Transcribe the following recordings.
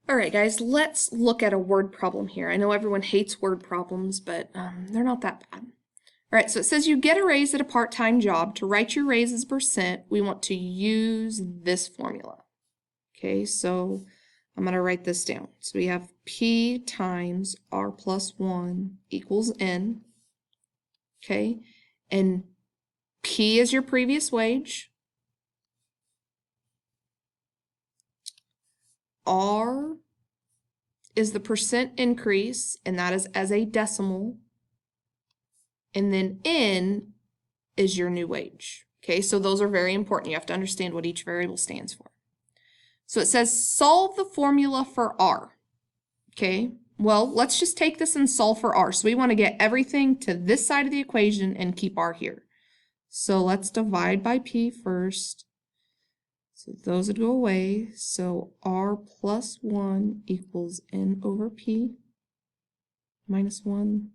All right, guys, let's look at a word problem here. I know everyone hates word problems, but they're not that bad. All right, so it says you get a raise at a part-time job. To write your raise as percent, we want to use this formula. Okay, so I'm going to write this down. So we have P times R plus 1 equals N. Okay, and P is your previous wage. R is the percent increase, and that is as a decimal. And then N is your new wage. Okay, so those are very important. You have to understand what each variable stands for. So it says solve the formula for R. Okay, well, let's just take this and solve for R. So we want to get everything to this side of the equation and keep R here. So let's divide by P first. So those would go away. So R plus 1 equals N over P minus 1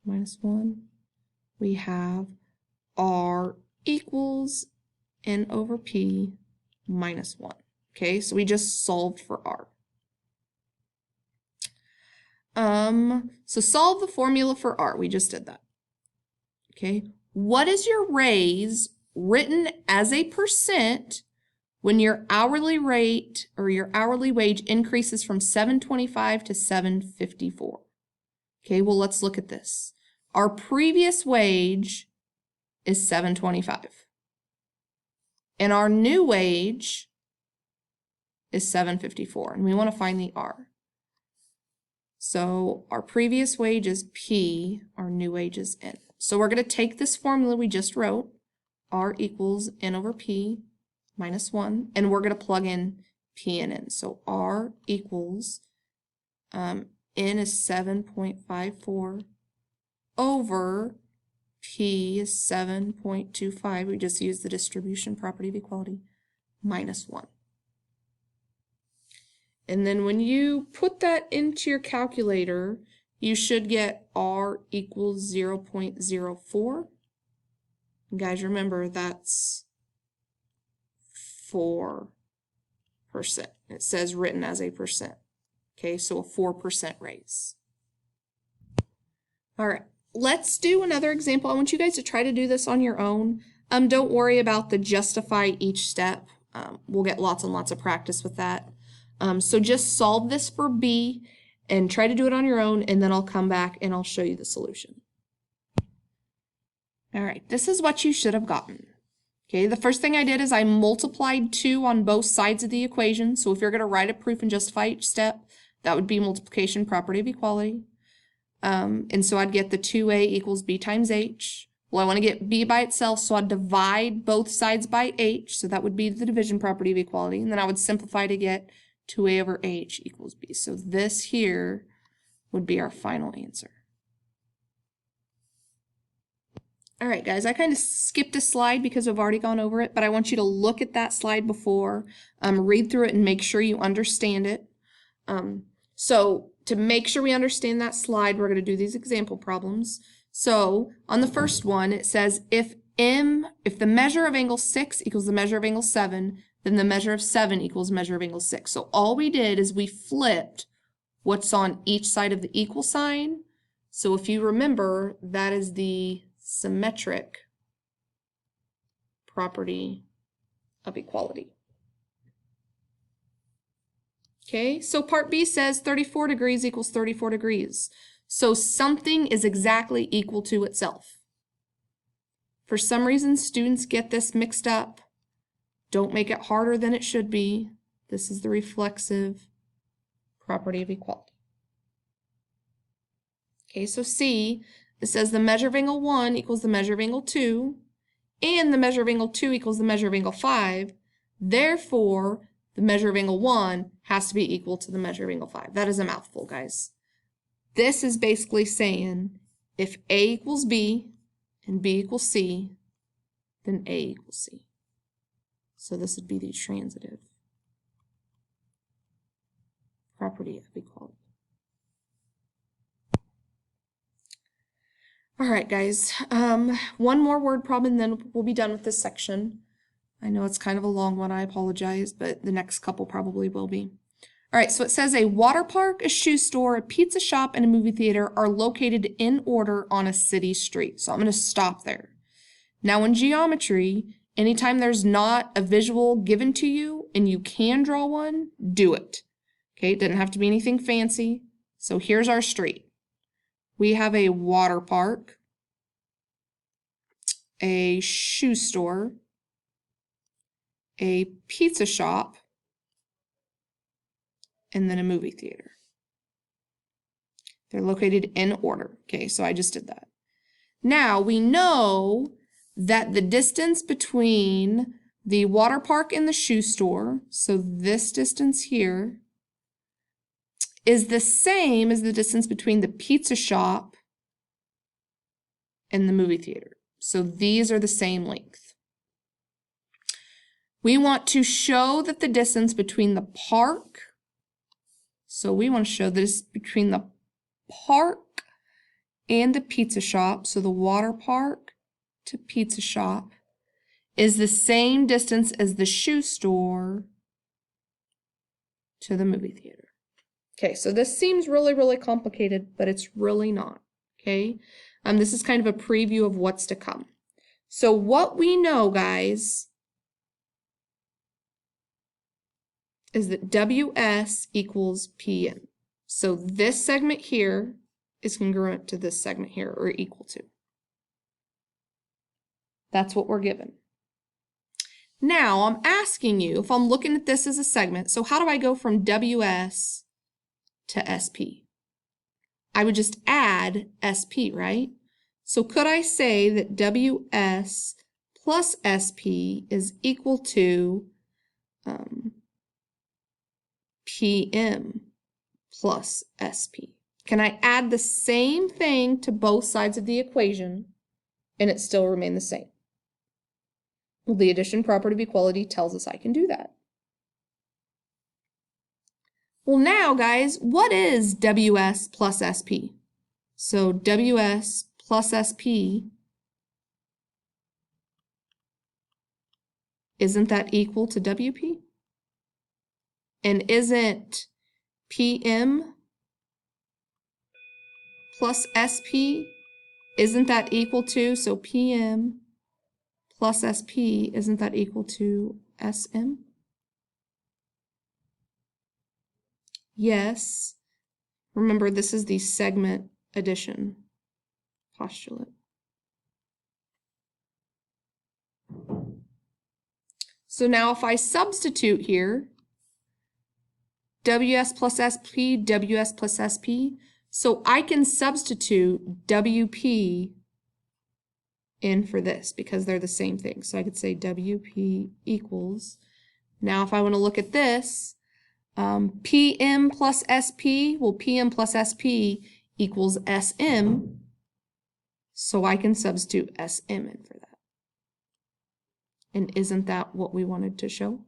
minus 1. We have R equals N over P minus 1. Okay, so we just solved for R. So solve the formula for R. We just did that. Okay, what is your raise written as a percent when your hourly rate or your hourly wage increases from $7.25 to $7.54? Okay, well, let's look at this. Our previous wage is $7.25. And our new wage is $7.54. And we want to find the R. So our previous wage is P, our new wage is N. So we're going to take this formula we just wrote, R equals N over P minus 1, and we're going to plug in P and N. So R equals, N is 7.54 over P is 7.25. We just use the distribution property of equality, minus 1. And then when you put that into your calculator, you should get R equals 0.04. Guys, remember that's 4%. It says written as a percent. Okay, so a 4% raise. All right, let's do another example. I want you guys to try to do this on your own. Don't worry about the justify each step. We'll get lots and lots of practice with that. So just solve this for B and try to do it on your own, and then I'll come back and I'll show you the solution. All right, this is what you should have gotten. Okay, the first thing I did is I multiplied 2 on both sides of the equation. So if you're going to write a proof and justify each step, that would be multiplication property of equality. And so I'd get the 2a equals b times h. Well, I want to get b by itself, so I'd divide both sides by h. So that would be the division property of equality. And then I would simplify to get 2a over h equals b. So this here would be our final answer. All right, guys, I kind of skipped a slide because I've already gone over it, but I want you to look at that slide before, read through it and make sure you understand it. So to make sure we understand that slide, we're going to do these example problems. So on the first one, it says if the measure of angle 6 equals the measure of angle 7, then the measure of 7 equals measure of angle 6. So all we did is we flipped what's on each side of the equal sign. So if you remember, that is the symmetric property of equality. Okay, so part B says 34 degrees equals 34 degrees. So something is exactly equal to itself. For some reason, students get this mixed up. Don't make it harder than it should be. This is the reflexive property of equality. Okay, so C, it says the measure of angle 1 equals the measure of angle 2, and the measure of angle 2 equals the measure of angle 5. Therefore, the measure of angle 1 has to be equal to the measure of angle 5. That is a mouthful, guys. This is basically saying if A equals B and B equals C, then A equals C. So this would be the transitive property of equality. All right, guys, one more word problem and then we'll be done with this section. I know it's kind of a long one, I apologize, but the next couple probably will be. All right, so it says a water park, a shoe store, a pizza shop, and a movie theater are located in order on a city street. So I'm going to stop there. Now in geometry, anytime there's not a visual given to you and you can draw one, do it. Okay, it doesn't have to be anything fancy. So here's our street. We have a water park, a shoe store, a pizza shop, and then a movie theater. They're located in order. Okay, so I just did that. Now we know that the distance between the water park and the shoe store, so this distance here, is the same as the distance between the pizza shop and the movie theater. So these are the same length. We want to show that the distance between the park, so we want to show this between the park and the pizza shop, so the water park to pizza shop, is the same distance as the shoe store to the movie theater. Okay, so this seems really, really complicated, but it's really not, okay? This is kind of a preview of what's to come. So what we know, guys, is that WS equals PM. So this segment here is congruent to this segment here, or equal to. That's what we're given. Now, I'm asking you, if I'm looking at this as a segment, so how do I go from WS to SP? I would just add SP, right? So could I say that WS plus SP is equal to PM plus SP? Can I add the same thing to both sides of the equation and it still remain the same? Well, the addition property of equality tells us I can do that. Well, now, guys, what is WS plus SP? So WS plus SP, isn't that equal to WP? And isn't PM plus SP, isn't that equal to, so PM plus SP, isn't that equal to SM? Yes. Remember, this is the segment addition postulate. So now if I substitute here, WS plus SP, WS plus SP, so I can substitute WP in for this because they're the same thing. So I could say WP equals, now if I want to look at this, PM plus SP, well, PM plus SP equals SM, so I can substitute SM in for that. And isn't that what we wanted to show?